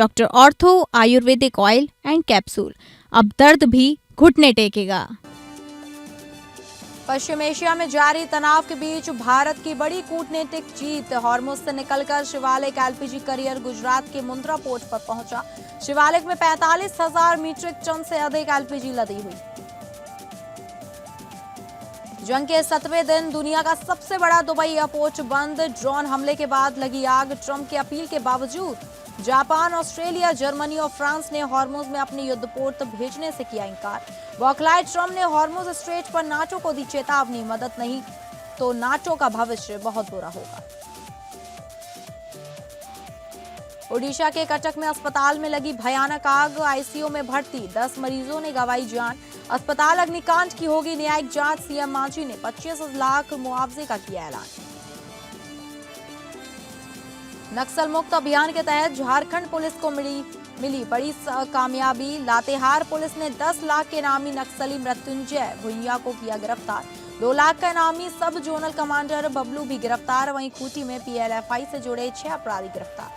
Doctor ortho Ayurvedic oil and capsule. अब दर्द भी घुटने टेकेगा। पश्चिम एशिया में जारी तनाव के बीच भारत की बड़ी कूटनीतिक जीत। हॉर्मुज से निकलकर शिवालिक एलपीजी करियर गुजरात के मुंद्रा पोर्ट पर पहुंचा। शिवालिक में 45,000 मीट्रिक टन से अधिक एलपीजी लदी हुई। जंग के 7वें दिन दुनिया का सबसे बड़ा दुबई एयरपोर्ट बंद। ड्रोन हमले के बाद लगी आग। ट्रंप की अपील के बावजूद जापान, ऑस्ट्रेलिया, जर्मनी और फ्रांस ने हॉर्मुज में अपने युद्धपोत भेजने से किया इंकार। बौखलाए ट्रंप ने हॉर्मुज स्ट्रेट पर नाटो को दी चेतावनी, मदद नहीं तो नाटो का भविष्य बहुत बुरा होगा। ओडिशा के कटक में अस्पताल में लगी भयानक आग। आईसीयू में भर्ती 10 मरीजों ने गंवाई जान। अस्पताल अग्निकांड की होगी न्यायिक जांच। सीएम मांझी ने 25 लाख मुआवजे का किया ऐलान। नक्सल मुक्त अभियान के तहत झारखंड पुलिस को मिली बड़ी कामयाबी। लातेहार पुलिस ने 10 लाख के इनामी नक्सली मृत्युंजय भुइया को किया गिरफ्तार। 2 लाख का इनामी सब जोनल कमांडर बबलू भी गिरफ्तार। वहीं खूंटी में पीएलएफआई से जुड़े 6 अपराधी गिरफ्तार।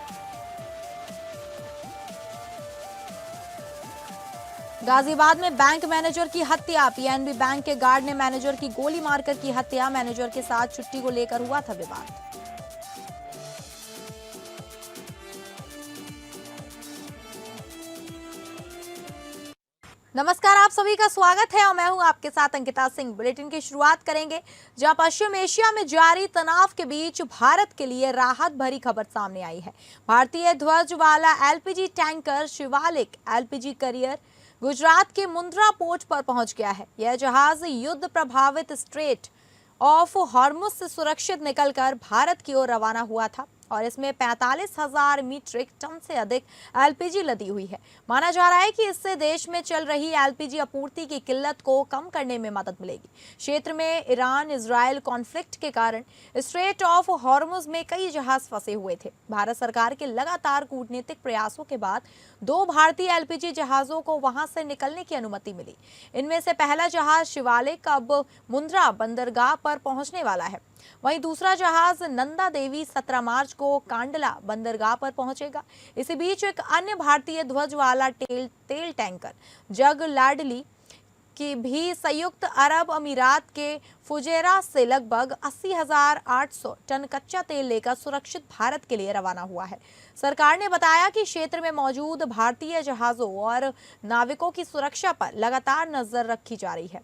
गाजियाबाद में बैंक मैनेजर की हत्या। पीएनबी बैंक के गार्ड ने मैनेजर की गोली मारकर की हत्या। मैनेजर के साथ छुट्टी को लेकर हुआ था विवाद। नमस्कार, आप सभी का स्वागत है और मैं हूं आपके साथ अंकिता सिंह। बुलेटिन की शुरुआत करेंगे जहां पश्चिम एशिया में जारी तनाव के बीच भारत के लिए राहत भरी खबर सामने आई है। भारतीय ध्वज वाला LPG tanker Shivalik LPG career Gujarat के मुंद्रा पोर्ट पर पहुंच गया है। यह जहाज युद्ध प्रभावित स्ट्रेट ऑफ हॉर्मुज से सुरक्षित निकलकर भारत की ओर रवाना हुआ था और इसमें 45,000 मीट्रिक टन से अधिक एलपीजी लदी हुई है। माना जा रहा है कि इससे देश में चल रही एलपीजी आपूर्ति की किल्लत को कम करने में मदद मिलेगी। क्षेत्र में ईरान इजराइल कॉन्फ्लिक्ट के कारण स्ट्रेट ऑफ हॉर्मुज में कई जहाज फंसे हुए थे। भारत सरकार के लगातार कूटनीतिक प्रयासों के बाद 2 भारतीय एलपीजी जहाजों को वहां से निकलने की अनुमति मिली। इनमें से पहला जहाज शिवालिक अब मुंद्रा बंदरगाह पर पहुंचने वाला है। वहीं दूसरा जहाज नंदा देवी 17 मार्च को कांडला बंदरगाह पर पहुंचेगा। इसी बीच एक अन्य भारतीय ध्वज वाला तेल टैंकर जग लाडली की भी संयुक्त अरब अमीरात के फुजेरा से लगभग 80,800 टन कच्चा तेल लेकर सुरक्षित भारत के लिए रवाना हुआ है। सरकार ने बताया कि क्षेत्र में मौजूद भारतीय जहाजों और नाविकों की सुरक्षा पर लगातार नजर रखी जा रही है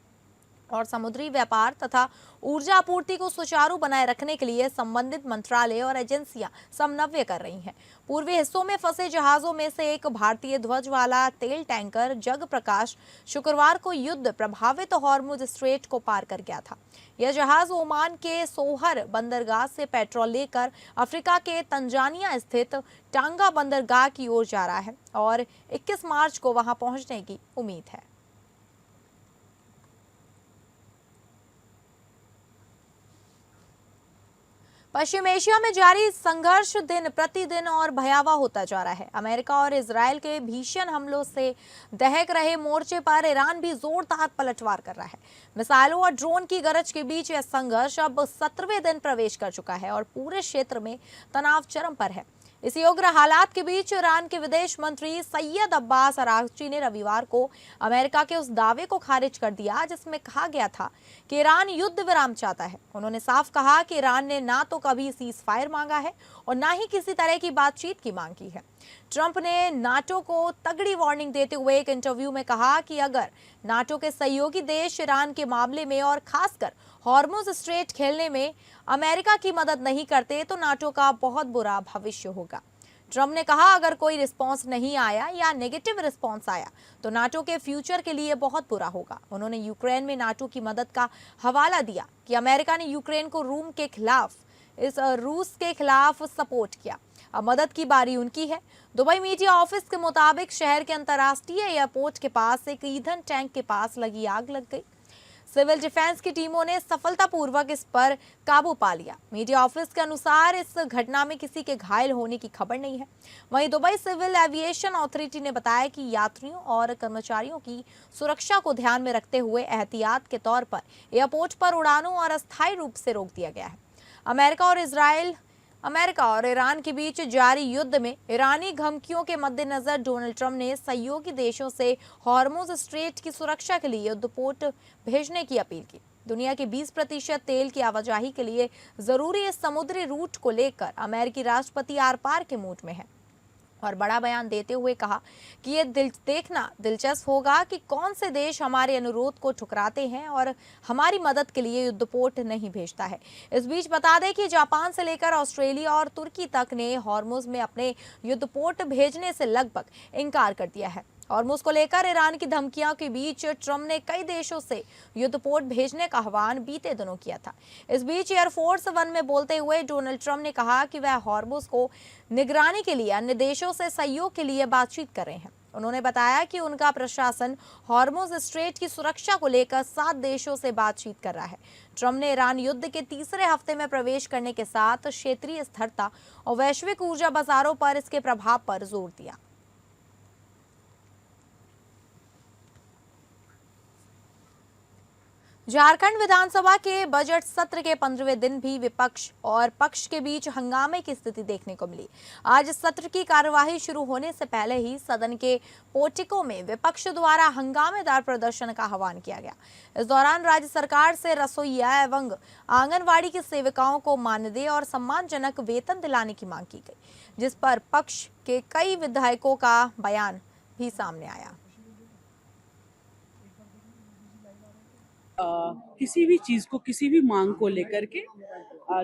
और समुद्री व्यापार तथा ऊर्जा आपूर्ति को सुचारू बनाए रखने के लिए संबंधित मंत्रालय और एजेंसियां समन्वय कर रही हैं। पूर्वी हिस्सों में फंसे जहाजों में से एक भारतीय ध्वज वाला तेल टैंकर जग प्रकाश शुक्रवार को युद्ध प्रभावित हॉर्मुज स्ट्रेट को पार कर गया था। यह जहाज ओमान के सोहर बंदरगाह से पेट्रोल लेकर अफ्रीका के तंजानिया स्थित टांगा बंदरगाह की ओर जा रहा है और 21 मार्च को वहां पहुंचने की उम्मीद है। पश्चिम एशिया में जारी संघर्ष दिन प्रतिदिन और भयावह होता जा रहा है। अमेरिका और इजरायल के भीषण हमलों से दहक रहे मोर्चे पर ईरान भी जोरदार पलटवार कर रहा है। मिसाइलों और ड्रोन की गरज के बीच यह संघर्ष अब 17वें दिन प्रवेश कर चुका है और पूरे क्षेत्र में तनाव चरम पर है। इसी उग्र हालात के बीच ईरान के विदेश मंत्री सैयद अब्बास अरागची ने रविवार को अमेरिका के उस दावे को खारिज कर दिया जिसमें कहा गया था कि ईरान युद्ध विराम चाहता है। उन्होंने साफ कहा कि ईरान ने ना तो कभी सीज फायर मांगा है और ना ही किसी तरह की बातचीत की मांग की है। ट्रंप ने नाटो को तगड़ी वार्निंग देते हुए एक इंटरव्यू में कहा कि अगर नाटो के सहयोगी देश ईरान के मामले में और खासकर हॉर्मुज स्ट्रेट खेलने में अमेरिका की मदद नहीं करते तो नाटो का बहुत बुरा भविष्य होगा। ट्रंप ने कहा अगर कोई रिस्पांस नहीं आया या नेगेटिव रिस्पांस आया तो नाटो के फ्यूचर के लिए बहुत बुरा होगा। उन्होंने यूक्रेन में नाटो की मदद का हवाला दिया कि अमेरिका ने यूक्रेन को रूस के खिलाफ सपोर्ट किया। अब मदद की बारी उनकी है। दुबई मीडिया ऑफिस के मुताबिक शहर के अंतर्राष्ट्रीय एयरपोर्ट के पास एक ईंधन टैंक के पास लगी आग लग गई। सिविल डिफेंस की टीमों ने सफलतापूर्वक इस पर काबू पा लिया। मीडिया ऑफिस के अनुसार इस घटना में किसी के घायल होने की खबर नहीं है। वहीं दुबई सिविल एविएशन अथॉरिटी ने बताया कि यात्रियों और कर्मचारियों की सुरक्षा को ध्यान में रखते हुए एहतियात के तौर पर एयरपोर्ट पर उड़ानों और अस्थायी रूप से रोक दिया गया है। अमेरिका और इजराइल अमेरिका और ईरान के बीच जारी युद्ध में ईरानी धमकियों के मद्देनजर डोनाल्ड ट्रंप ने सहयोगी देशों से हॉर्मुज स्ट्रेट की सुरक्षा के लिए युद्धपोत भेजने की अपील की। दुनिया के 20% तेल की आवाजाही के लिए जरूरी इस समुद्री रूट को लेकर अमेरिकी राष्ट्रपति आर पार के मूड में है और बड़ा बयान देते हुए कहा कि ये देखना दिलचस्प होगा कि कौन से देश हमारे अनुरोध को ठुकराते हैं और हमारी मदद के लिए युद्धपोत नहीं भेजता है। इस बीच बता दें कि जापान से लेकर ऑस्ट्रेलिया और तुर्की तक ने हॉर्मुज में अपने युद्धपोत भेजने से लगभग इनकार कर दिया है। हॉर्मुज को लेकर ईरान की धमकियों के बीच ट्रंप ने कई देशों से युद्धपोत भेजने का आह्वान बीते दिनों किया था। इस बीच एयरफोर्स वन में बोलते हुए डोनाल्ड ट्रंप ने कहा कि वह हॉर्मुज को निगरानी के लिए अन्य देशों से सहयोग के लिए बातचीत कर रहे हैं। उन्होंने बताया कि उनका प्रशासन हॉर्मुज स्ट्रेट की सुरक्षा को लेकर 7 देशों से बातचीत कर रहा है। ट्रंप ने ईरान युद्ध के तीसरे हफ्ते में प्रवेश करने के साथ क्षेत्रीय स्थिरता और वैश्विक ऊर्जा बाजारों पर इसके प्रभाव पर जोर दिया। झारखंड विधानसभा के बजट सत्र के 15वें दिन भी विपक्ष और पक्ष के बीच हंगामे की स्थिति देखने को मिली। आज सत्र की कार्यवाही शुरू होने से पहले ही सदन के पोर्टिको में विपक्ष द्वारा हंगामेदार प्रदर्शन का आह्वान किया गया। इस दौरान राज्य सरकार से रसोइया एवं आंगनवाड़ी की सेविकाओं को मानदेय और सम्मानजनक वेतन दिलाने की मांग की गई, जिस पर पक्ष के कई विधायकों का बयान भी सामने आया। किसी भी चीज को, किसी भी मांग को लेकर के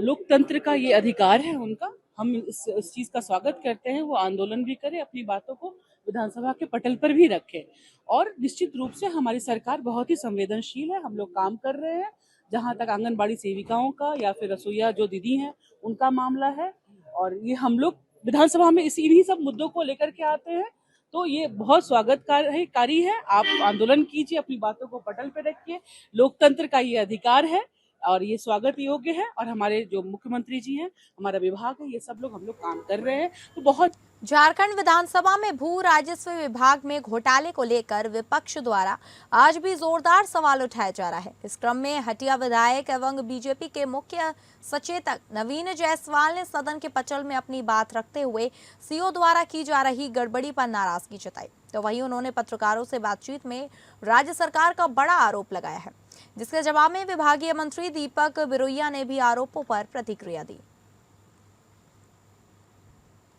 लोकतंत्र का ये अधिकार है उनका। हम इस चीज का स्वागत करते हैं। वो आंदोलन भी करें, अपनी बातों को विधानसभा के पटल पर भी रखें। और निश्चित रूप से हमारी सरकार बहुत ही संवेदनशील है। हम लोग काम कर रहे हैं। जहां तक आंगनबाड़ी सेविकाओं का या फिर रसोईया जो दीदी हैं उनका मामला है, और ये हम लोग विधानसभा में इन्हीं सब मुद्दों को लेकर के आते हैं, तो ये बहुत स्वागतकारी है। आप आंदोलन कीजिए, अपनी बातों को पटल पे रखिए। लोकतंत्र का ये अधिकार है और ये स्वागत योग्य है। और हमारे जो मुख्यमंत्री जी हैं, हमारा विभाग है, ये सब लोग हम लोग काम कर रहे हैं। तो बहुत झारखंड विधानसभा में भू राजस्व विभाग में घोटाले को लेकर विपक्ष द्वारा आज भी जोरदार सवाल उठाया जा रहा है। इस क्रम में हटिया विधायक एवं बीजेपी के मुख्य सचेतक नवीन जायसवाल ने सदन के पटल में अपनी बात रखते हुए सीओ द्वारा की जा रही गड़बड़ी पर नाराजगी जताई। तो वहीं उन्होंने पत्रकारों से बातचीत में राज्य सरकार का बड़ा आरोप लगाया है, जिसके जवाब में विभागीय मंत्री दीपक बिरोइया ने भी आरोपों पर प्रतिक्रिया दी।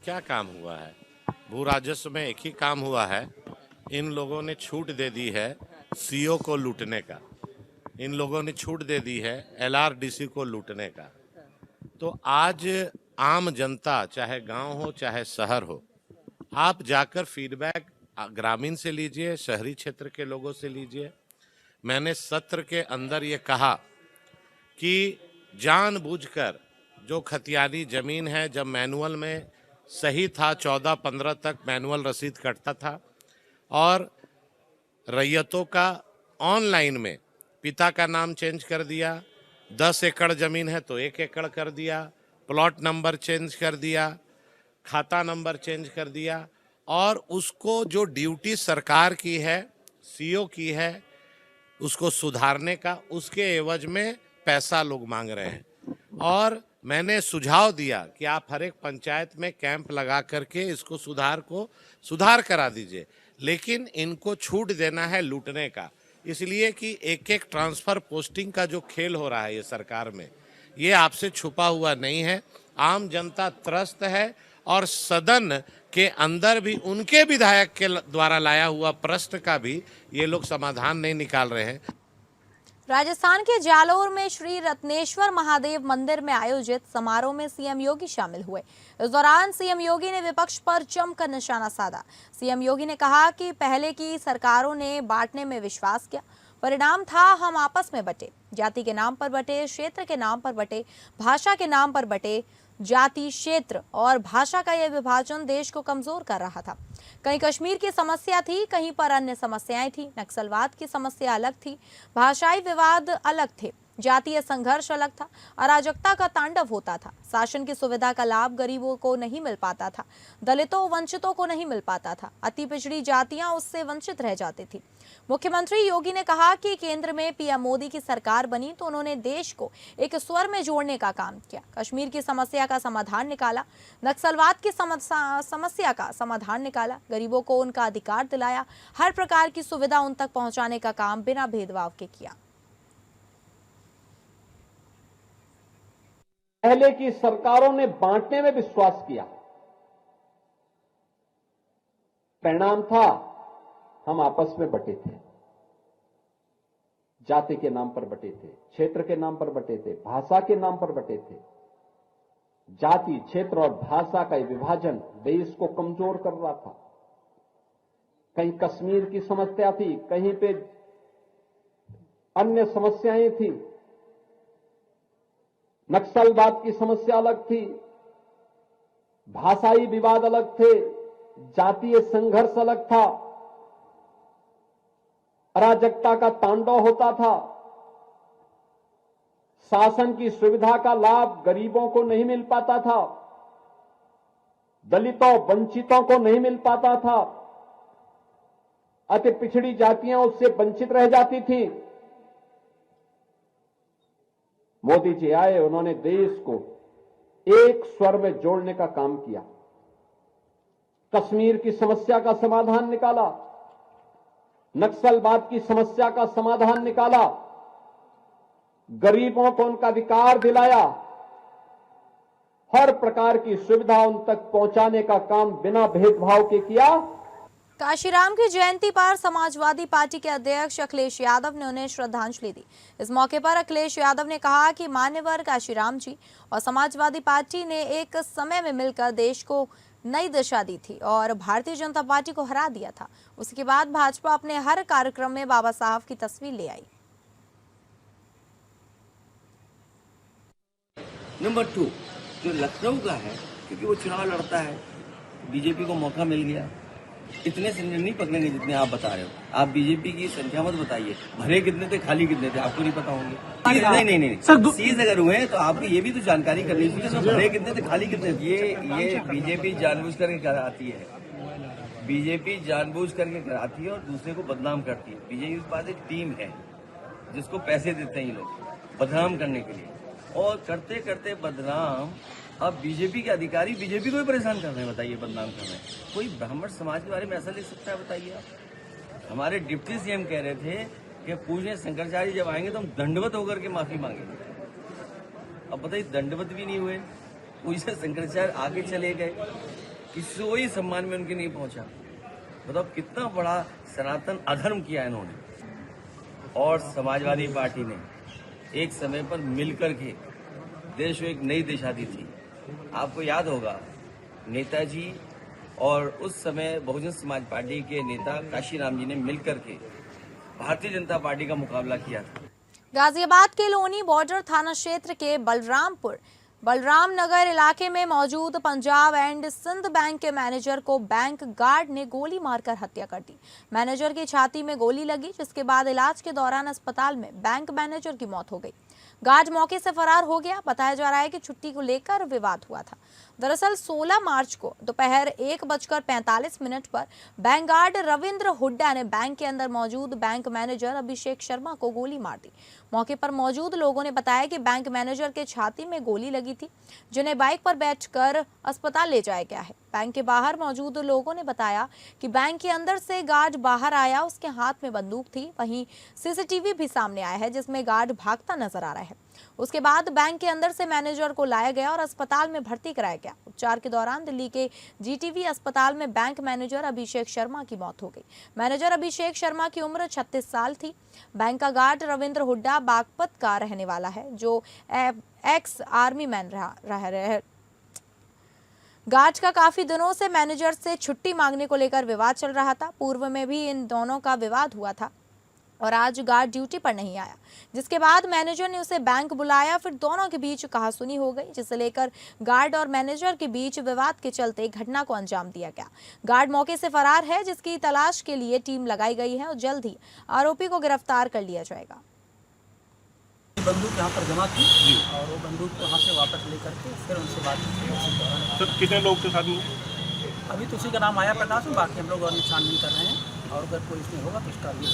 क्या काम हुआ है? भू राजस्व में एक ही काम हुआ है, इन लोगों ने छूट दे दी है सीओ को लूटने का, इन लोगों ने छूट दे दी है एलआरडीसी को लूटने का। तो आज आम जनता, चाहे गांव हो चाहे शहर हो, आप जाकर फीडबैक ग्रामीण से लीजिए, शहरी क्षेत्र के लोगों से लीजिए। मैंने सत्र के अंदर ये कहा कि जानबूझकर जो खतियानी जमीन है, जब मैनुअल में सही था 14-15 तक मैनुअल रसीद कटता था, और रैयतों का ऑनलाइन में पिता का नाम चेंज कर दिया, 10 एकड़ जमीन है तो 1 एकड़ कर दिया, प्लॉट नंबर चेंज कर दिया, खाता नंबर चेंज कर दिया, और उसको जो ड्यूटी सरकार की है, सीओ की है, उसको सुधारने का, उसके एवज में पैसा लोग मांग रहे हैं। और मैंने सुझाव दिया कि आप हर एक पंचायत में कैंप लगा करके इसको सुधार करा दीजिए, लेकिन इनको छूट देना है लूटने का। इसलिए कि एक एक ट्रांसफर पोस्टिंग का जो खेल हो रहा है ये सरकार में, ये आपसे छुपा हुआ नहीं है। आम जनता त्रस्त है और सदन के अंदर भी उनके विधायक के द्वारा लाया हुआ प्रश्न का भी ये लोग समाधान नहीं निकाल रहे हैं। राजस्थान के जालोर में श्री रत्नेश्वर महादेव मंदिर में आयोजित समारोह में सीएम योगी शामिल हुए। इस दौरान सीएम योगी ने विपक्ष पर जमकर निशाना साधा। सीएम योगी ने कहा कि पहले की सरकारों ने बांटने में विश्वास किया, परिणाम था हम आपस में बटे, जाति के नाम पर बटे, क्षेत्र के नाम पर बटे, भाषा के नाम पर बटे। जाति, क्षेत्र और भाषा का यह विभाजन देश को कमजोर कर रहा था। कहीं कश्मीर की समस्या थी, कहीं पर अन्य समस्याएं थी। नक्सलवाद की समस्या अलग थी, भाषाई विवाद अलग थे। जातीय संघर्ष अलग था, अराजकता का तांडव होता था, शासन की सुविधा का लाभ गरीबों को नहीं मिल पाता था, दलितों वंचितों को नहीं मिल पाता था, अति पिछड़ी जातियां उससे वंचित रह जाती थी। मुख्यमंत्री योगी ने कहा कि केंद्र में पीएम मोदी की सरकार बनी तो उन्होंने देश को एक स्वर में जोड़ने का काम किया, कश्मीर की समस्या का समाधान निकाला, नक्सलवाद की समस्या का समाधान निकाला, गरीबों को उनका अधिकार दिलाया, हर प्रकार की सुविधा उन तक पहुंचाने का काम बिना भेदभाव के किया। पहले की सरकारों ने बांटने में विश्वास किया, परिणाम था हम आपस में बटे थे, जाति के नाम पर बटे थे, क्षेत्र के नाम पर बटे थे, भाषा के नाम पर बटे थे। जाति, क्षेत्र और भाषा का विभाजन देश को कमजोर कर रहा था। कहीं कश्मीर की समस्या थी, कहीं पे अन्य समस्याएं थी, नक्सलवाद की समस्या अलग थी, भाषाई विवाद अलग थे, जातीय संघर्ष अलग था, अराजकता का तांडव होता था, शासन की सुविधा का लाभ गरीबों को नहीं मिल पाता था, दलितों वंचितों को नहीं मिल पाता था, अति पिछड़ी जातियां उससे वंचित रह जाती थी। मोदी जी आए, उन्होंने देश को एक स्वर में जोड़ने का काम किया, कश्मीर की समस्या का समाधान निकाला, नक्सलवाद की समस्या का समाधान निकाला, गरीबों को उनका अधिकार दिलाया, हर प्रकार की सुविधा उन तक पहुंचाने का काम बिना भेदभाव के किया। काशीराम की जयंती पर समाजवादी पार्टी के अध्यक्ष अखिलेश यादव ने उन्हें श्रद्धांजलि दी। इस मौके पर अखिलेश यादव ने कहा कि मान्यवर काशीराम जी और समाजवादी पार्टी ने एक समय में मिलकर देश को नई दिशा दी थी और भारतीय जनता पार्टी को हरा दिया था। उसके बाद भाजपा अपने हर कार्यक्रम में बाबा साहब की तस्वीर ले आई। नंबर 2 जो लखनऊ का है, क्योंकि वो चुनाव लड़ता है, बीजेपी को मौका मिल गया। इतने सिलेंडर नहीं पकड़ेंगे जितने आप बता रहे हो। आप बीजेपी की संख्या मत बताइए, भरे कितने थे, खाली कितने थे, आपको नहीं पता होंगे। नहीं सर, सीज अगर हुए तो आपको ये भी तो जानकारी करनी चाहिए, तो भरे कितने थे, खाली कितने थे। ये बीजेपी जानबूझ करके कराती है, बीजेपी जानबूझ करके कराती है और दूसरे को बदनाम करती है। बीजेपी के पास एक टीम है जिसको पैसे देते हैं ये लोग बदनाम करने के लिए, और करते करते बदनाम अब बीजेपी के अधिकारी बीजेपी को ही परेशान कर रहे हैं। बताइए, बदनाम कर रहे हैं। कोई ब्राह्मण समाज के बारे में ऐसा लिख सकता है? बताइए आप। हमारे डिप्टी सीएम कह रहे थे कि पूज्य शंकराचार्य जब आएंगे तो हम दंडवत होकर के माफी मांगेंगे। अब बताइए, दंडवत भी नहीं हुए, पूज्य शंकराचार्य आगे चले गए, किसी को ही सम्मान में उनके नहीं पहुंचा। बताओ कितना बड़ा सनातन अधर्म किया इन्होंने। और समाजवादी पार्टी ने एक समय पर मिलकर के देश को एक नई दिशा दी थी। आपको याद होगा, नेताजी और उस समय बहुजन समाज पार्टी के नेता काशीराम जी ने मिलकर के भारतीय जनता पार्टी का मुकाबला किया था। गाजियाबाद के लोनी बॉर्डर थाना क्षेत्र के बलराम नगर इलाके में मौजूद पंजाब एंड सिंध बैंक के मैनेजर को बैंक गार्ड ने गोली मारकर हत्या कर दी। मैनेजर की छाती में गोली लगी, जिसके बाद इलाज के दौरान अस्पताल में बैंक मैनेजर की मौत हो गई। गार्ड मौके से फरार हो गया। बताया जा रहा है कि छुट्टी को लेकर विवाद हुआ था। दरअसल 16 मार्च को दोपहर 1:45 पर बैंक गार्ड रविंद्र हुड्डा ने बैंक के अंदर मौजूद बैंक मैनेजर अभिषेक शर्मा को गोली मार दी। मौके पर मौजूद लोगों ने बताया कि बैंक मैनेजर के छाती में गोली लगी थी, जिन्हें बाइक पर बैठकर अस्पताल ले जाया गया है। बैंक के बाहर मौजूद लोगों ने बताया कि बैंक के अंदर से गार्ड बाहर आया, उसके हाथ में बंदूक थी। वहीं सीसीटीवी भी सामने आया है, जिसमें गार्ड भागता नजर आ रहा है। उसके बाद बैंक के अंदर से मैनेजर को लाया गया और अस्पताल में भर्ती कराया गया। उपचार के दौरान दिल्ली के जीटीवी अस्पताल में बैंक मैनेजर अभिषेक शर्मा की मौत हो गई। मैनेजर अभिषेक शर्मा की उम्र 36 साल थी। बैंक का गार्ड रविंद्र हुड्डा बागपत का रहने वाला है, जो एक्स आर्मी मैन रहा। गार्ड का काफी दिनों से मैनेजर से छुट्टी मांगने को लेकर विवाद चल रहा था। पूर्व में भी इन दोनों का विवाद हुआ था और आज गार्ड ड्यूटी पर नहीं आया, जिसके बाद मैनेजर ने उसे बैंक बुलाया। फिर दोनों के बीच कहासुनी हो गई, जिसे लेकर गार्ड और मैनेजर के बीच विवाद के चलते घटना को अंजाम दिया गया। गार्ड मौके से फरार है, जिसकी तलाश के लिए टीम लगाई गई है और जल्द ही आरोपी को गिरफ्तार कर लिया जाएगा। बंदूक यहाँ पर जमा थी और वो बंदूक को वहाँ से वापस लेकर के फिर उनसे बातचीत की उसी दौरान। सर कितने लोग थे साथ में? अभी तो उसी का नाम आया प्रकाश है, बाकी हम लोग और छानबीन कर रहे हैं और अगर कोई इसमें होगा तो उसका भी।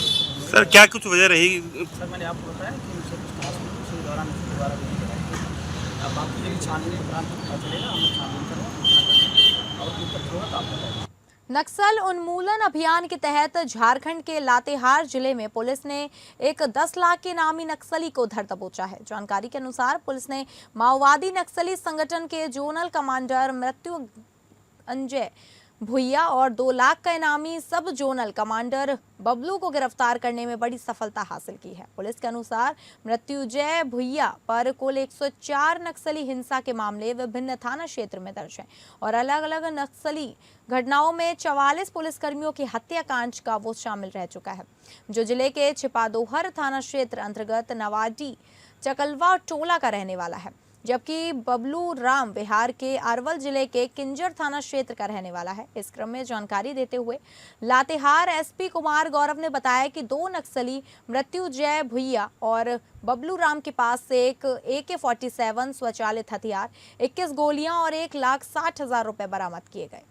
सर क्या कुछ वजह रही? सर मैंने आपको बताया कि उनसे कुछ खास नहीं, उसी दौरान उसे दोबारा भी कराएंगे। अब बाकी यदि छानबीन के दौरान पता चलेगा हम लोग छानबीन करेंगे और दिक्कत होगा तो आपको बताएंगे। नक्सल उन्मूलन अभियान के तहत झारखंड के लातेहार जिले में पुलिस ने एक 10 लाख के नामी नक्सली को धर दबोचा है। जानकारी के अनुसार पुलिस ने माओवादी नक्सली संगठन के जोनल कमांडर मृत्युंजय भुइया और 2 लाख का इनामी सब जोनल कमांडर बबलू को गिरफ्तार करने में बड़ी सफलता हासिल की है। पुलिस के अनुसार मृत्युंजय भुइया पर कुल 104 नक्सली हिंसा के मामले विभिन्न थाना क्षेत्र में दर्ज हैं और अलग अलग नक्सली घटनाओं में 44 पुलिसकर्मियों की हत्याकांड का वो शामिल रह चुका है, जो जिले के छिपादोहर थाना क्षेत्र अंतर्गत नवाडी चकलवा टोला का रहने वाला है, जबकि बबलू राम बिहार के अरवल जिले के किंजर थाना क्षेत्र का रहने वाला है। इस क्रम में जानकारी देते हुए लातेहार एसपी कुमार गौरव ने बताया कि 2 नक्सली मृत्युंजय भुइया और बबलू राम के पास से एक AK-47 स्वचालित हथियार, 21 गोलियां और 1,60,000 रुपए बरामद किए गए।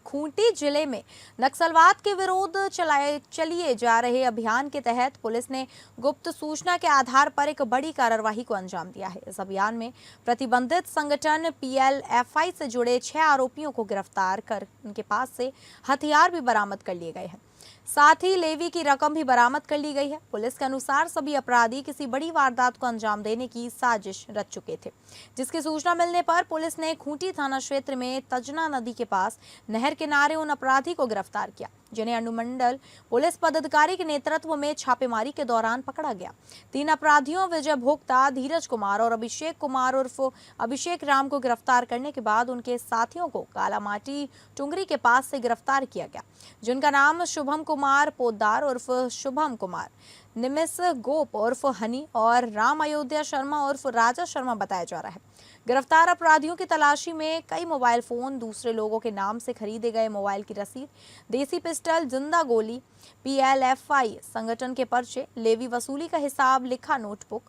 खूंटी जिले में नक्सलवाद के विरोध चलिए जा रहे अभियान के तहत पुलिस ने गुप्त सूचना के आधार पर एक बड़ी कार्रवाई को अंजाम दिया है। इस अभियान में प्रतिबंधित संगठन PLFI से जुड़े 6 आरोपियों को गिरफ्तार कर उनके पास से हथियार भी बरामद कर लिए गए हैं, साथ ही लेवी की रकम भी बरामद कर ली गई है। पुलिस के अनुसार सभी अपराधी किसी बड़ी वारदात को अंजाम देने की साजिश रच चुके थे, जिसकी सूचना मिलने पर पुलिस ने खूंटी थाना क्षेत्र में तजना नदी के पास नहर किनारे उन अपराधी को गिरफ्तार किया, जिन्हें अनुमंडल पुलिस पदाधिकारी के नेतृत्व में छापेमारी के दौरान पकड़ा गया। 3 अपराधियों विजय भोक्ता, धीरज कुमार और अभिषेक कुमार उर्फ अभिषेक राम को गिरफ्तार करने के बाद उनके साथियों को कालामाटी टुंगरी के पास से गिरफ्तार किया गया, जिनका नाम शुभम कुमार पोद्दार उर्फ शुभम कुमार, निमिष गोप उर्फ हनी और राम अयोध्या शर्मा उर्फ राजा शर्मा बताया जा रहा है। गिरफ्तार अपराधियों की तलाशी में कई मोबाइल फोन, दूसरे लोगों के नाम से खरीदे गए मोबाइल की रसीद, देसी पिस्टल, जिंदा गोली, PLFI संगठन के पर्चे, लेवी वसूली का हिसाब लिखा नोटबुक,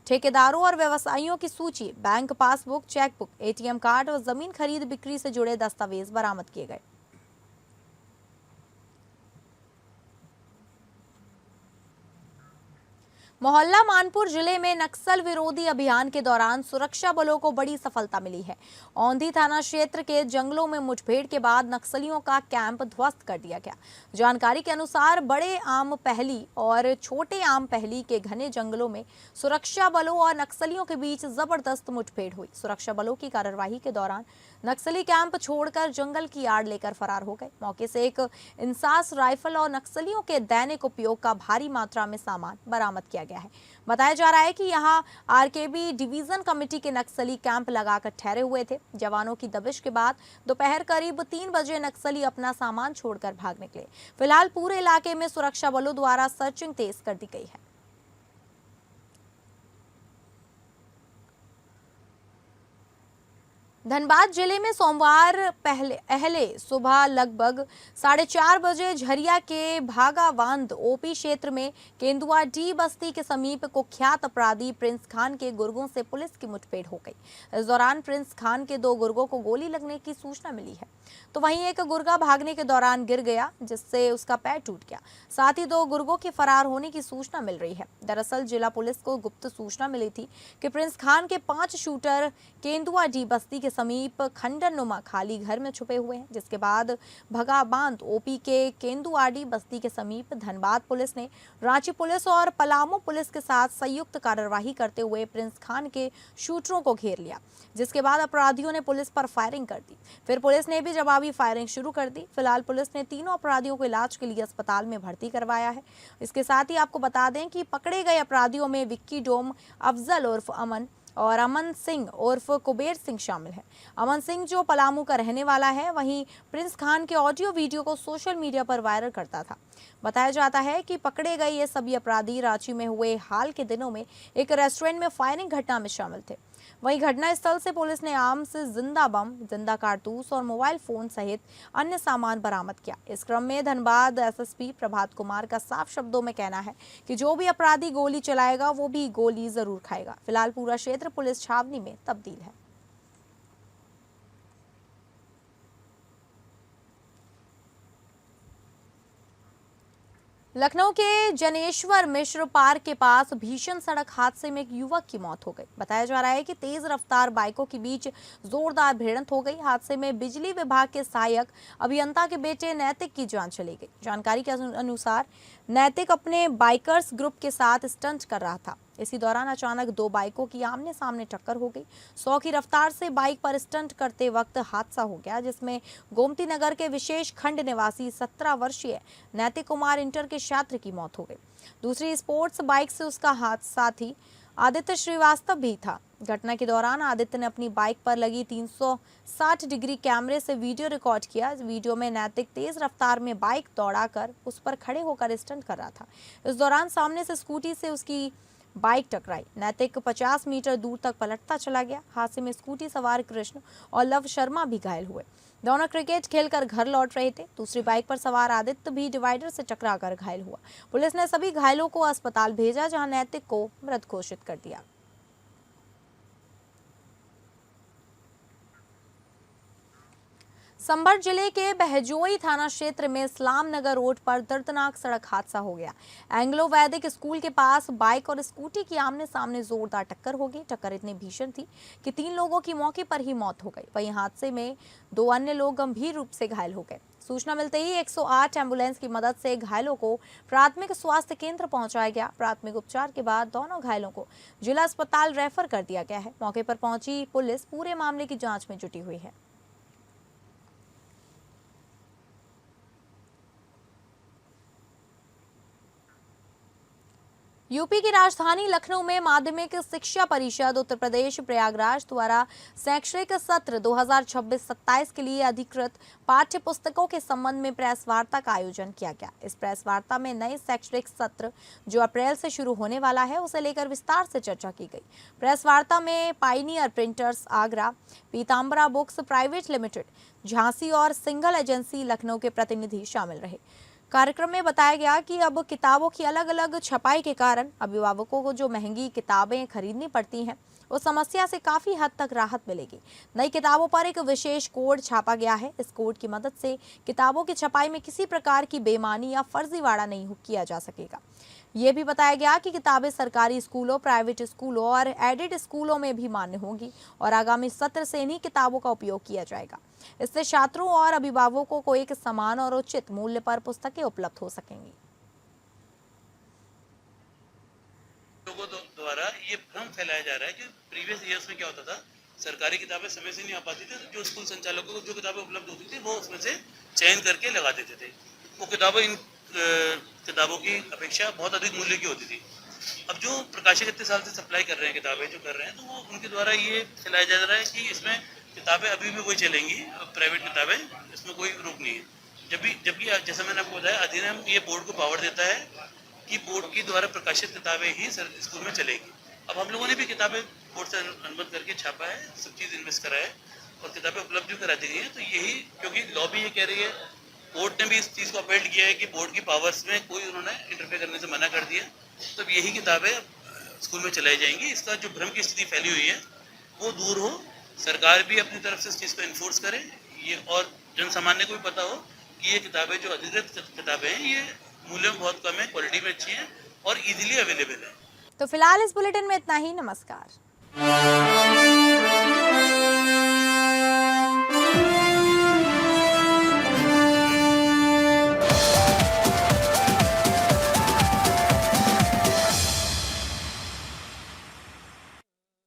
ठेकेदारों और व्यवसायियों की सूची, bank passbook, chequebook, ATM card और जमीन खरीद बिक्री से जुड़े दस्तावेज बरामद किए गए। मोहल्ला मानपुर जिले में नक्सल विरोधी अभियान के दौरान सुरक्षा बलों को बड़ी सफलता मिली है। औंधी थाना क्षेत्र के जंगलों में मुठभेड़ के बाद नक्सलियों का कैंप ध्वस्त कर दिया गया। जानकारी के अनुसार बड़े आम पहली और छोटे आम पहली के घने जंगलों में सुरक्षा बलों और नक्सलियों के बीच जबरदस्त मुठभेड़ हुई। सुरक्षा बलों की कार्रवाई के दौरान नक्सली कैंप छोड़कर जंगल की आड़ लेकर फरार हो गए। मौके से एक इंसास राइफल और नक्सलियों के दैनिक उपयोग का भारी मात्रा में सामान बरामद किया गया है। बताया जा रहा है कि यहां RKB डिवीजन कमेटी के नक्सली कैंप लगाकर ठहरे हुए थे। जवानों की दबिश के बाद दोपहर करीब 3 बजे नक्सली अपना सामान छोड़कर भाग निकले। फिलहाल पूरे इलाके में सुरक्षा बलों द्वारा सर्चिंग तेज कर दी गई है। धनबाद जिले में सोमवार पहले सुबह लगभग 4:30 बजे झरिया के भागावांद OP क्षेत्र में केंदुआ डी बस्ती के समीप कुख्यात अपराधी प्रिंस खान के गुर्गों से पुलिस की मुठभेड़ हो गई। इस दौरान प्रिंस खान के 2 गुर्गों को गोली लगने की सूचना मिली है, तो वहीं एक गुर्गा भागने के दौरान गिर गया, जिससे उसका पैर टूट गया। साथ ही 2 गुर्गों के फरार होने की सूचना मिल रही है। दरअसल जिला पुलिस को गुप्त सूचना मिली थी कि प्रिंस खान के 5 शूटर केंदुआ डी बस्ती के समीप खंडर नुमा खाली घर में छुपे हुए हैं, जिसके बाद भगाबांद OP के केंदुआडी बस्ती के समीप धनबाद पुलिस ने रांची पुलिस और पलामू पुलिस के साथ संयुक्त कार्रवाई करते हुए प्रिंस खान के शूटरों को घेर लिया, जिसके बाद अपराधियों ने पुलिस पर फायरिंग कर दी। फिर पुलिस ने भी जवाबी फायरिंग शुरू कर दी। फिलहाल पुलिस ने तीनों अपराधियों को इलाज के लिए अस्पताल में भर्ती करवाया है। इसके साथ ही आपको बता दें कि पकड़े गए अपराधियों में विक्की डोम, अफजल उर्फ अमन और अमन सिंह उर्फ कुबेर सिंह शामिल है। अमन सिंह जो पलामू का रहने वाला है, वहीं प्रिंस खान के ऑडियो वीडियो को सोशल मीडिया पर वायरल करता था। बताया जाता है कि पकड़े गए ये सभी अपराधी रांची में हुए हाल के दिनों में एक रेस्टोरेंट में फायरिंग घटना में शामिल थे। वहीं घटनास्थल से पुलिस ने आर्म्स, जिंदा बम, जिंदा कारतूस और मोबाइल फोन सहित अन्य सामान बरामद किया। इस क्रम में धनबाद एसएसपी प्रभात कुमार का साफ शब्दों में कहना है कि जो भी अपराधी गोली चलाएगा वो भी गोली जरूर खाएगा। फिलहाल पूरा क्षेत्र पुलिस छावनी में तब्दील है। लखनऊ के जनेश्वर मिश्र पार्क के पास भीषण सड़क हादसे में एक युवक की मौत हो गई। बताया जा रहा है कि तेज रफ्तार बाइकों के बीच जोरदार भिड़ंत हो गई। हादसे में बिजली विभाग के सहायक अभियंता के बेटे नैतिक की जान चली गई। जानकारी के अनुसार नैतिक अपने बाइकर्स ग्रुप के साथ स्टंट कर रहा था। इसी दौरान अचानक दो बाइकों की आमने सामने टक्कर हो गई। 100 की रफ्तार से बाइक पर स्टंट करते वक्त हादसा हो गया, जिसमें गोमती नगर के विशेष खंड निवासी 17 वर्षीय नैतिक कुमार इंटर के छात्र की मौत हो गई। दूसरी स्पोर्ट्स बाइक से उसका साथी आदित्य श्रीवास्तव भी था। घटना के दौरान आदित्य ने अपनी बाइक पर लगी 360 डिग्री कैमरे से वीडियो रिकॉर्ड किया। इस वीडियो में नैतिक तेज रफ्तार में बाइक दौड़ाकर उस पर खड़े होकर स्टंट कर रहा था। इस दौरान सामने से स्कूटी से उसकी बाइक टकराई। नैतिक 50 मीटर दूर तक पलटता चला गया। हादसे में स्कूटी सवार कृष्ण और लव शर्मा भी घायल हुए। दोनों क्रिकेट खेलकर घर लौट रहे थे। दूसरी बाइक पर सवार आदित्य भी डिवाइडर से टकराकर घायल हुआ। पुलिस ने सभी घायलों को अस्पताल भेजा, जहां नैतिक को मृत घोषित कर दिया। संभल जिले के बहजोई थाना क्षेत्र में इस्लाम नगर रोड पर दर्दनाक सड़क हादसा हो गया। एंग्लो वैदिक स्कूल के पास बाइक और स्कूटी की आमने सामने जोरदार टक्कर हो गई। टक्कर इतनी भीषण थी कि 3 लोगों की मौके पर ही मौत हो गई। वहीं हादसे में 2 अन्य लोग गंभीर रूप से घायल हो गए। सूचना मिलते ही 108 एम्बुलेंस की मदद से घायलों को प्राथमिक स्वास्थ्य केंद्र पहुंचाया गया। प्राथमिक उपचार के बाद दोनों घायलों को जिला अस्पताल रेफर कर दिया गया है। मौके पर पहुंची पुलिस पूरे मामले की जांच में जुटी हुई है। यूपी की राजधानी लखनऊ में माध्यमिक शिक्षा परिषद उत्तर प्रदेश प्रयागराज द्वारा शैक्षणिक सत्र 2026-27 के लिए अधिकृत पाठ्य पुस्तकों के संबंध में प्रेस वार्ता का आयोजन किया गया। इस प्रेस वार्ता में नए शैक्षणिक सत्र जो अप्रैल से शुरू होने वाला है उसे लेकर विस्तार से चर्चा की गई। प्रेस वार्ता में pioneer printers Agra, Pitambara books private limited, Jhansi और सिंगल एजेंसी लखनऊ के प्रतिनिधि शामिल रहे। कार्यक्रम में बताया गया कि अब किताबों की अलग अलग छपाई के कारण अभिभावकों को जो महंगी किताबें खरीदनी पड़ती हैं उस समस्या से काफी हद तक राहत मिलेगी। नई किताबों पर एक विशेष कोड छापा गया है। इस कोड की मदद से किताबों की छपाई में किसी प्रकार की बेईमानी या फर्जीवाड़ा नहीं किया जा सकेगा। ये भी बताया गया कि किताबें सरकारी स्कूलों, प्राइवेट स्कूलों और एडेड स्कूलों में भी मान्य होंगी और आगामी सत्र से इन्हीं किताबों का उपयोग किया जाएगा। इससे छात्रों और अभिभावकों को एक समान और उचित मूल्य पर पुस्तकें उपलब्ध हो सकेंगी। लोगों द्वारा ये भ्रम फैलाया जा रहा है कि प्रीवियस ईयर्स में क्या होता था, सरकारी किताबें समय से नहीं आ पाती थी, तो जो स्कूल संचालकों को जो किताबें उपलब्ध होती थी वो उसमें से चयन करके लगा देते थे। वो किताबें इन किताबों की अपेक्षा बहुत अधिक मूल्य की होती थी। अब जो प्रकाशक इतने साल से सप्लाई कर रहे हैं, किताबें जो कर रहे हैं, तो वो उनके द्वारा ये फैलाया जा रहा है कि इसमें किताबें अभी भी वही चलेंगी, प्राइवेट किताबें, इसमें कोई रोक नहीं है। जबकि जैसा मैंने आपको बताया, अधिनियम ये बोर्ड को पावर देता है कि बोर्ड के द्वारा प्रकाशित किताबें ही स्कूल में चलेगी। अब हम लोगों ने भी किताबें बोर्ड से अनुबंध करके छापा है, सब चीज़ इन्वेस्ट करा है और किताबें उपलब्ध भी करा दी गई हैं। तो यही, क्योंकि लॉ भी ये कह रही है, कोर्ट ने भी इस चीज़ को अपील किया है कि बोर्ड की पावर्स में कोई उन्होंने इंटरफेयर करने से मना कर दिया, तो यही किताबें स्कूल में चलाई जाएंगी। इसका जो भ्रम की स्थिति फैली हुई है वो दूर हो, सरकार भी अपनी तरफ से इस चीज़ को इन्फोर्स करे, ये और जन सामान्य को भी पता हो कि ये किताबें जो अधिकृत किताबें हैं ये मूल्य में बहुत कम है, क्वालिटी में अच्छी है और इजीली अवेलेबल है। तो फिलहाल इस बुलेटिन में इतना ही। नमस्कार।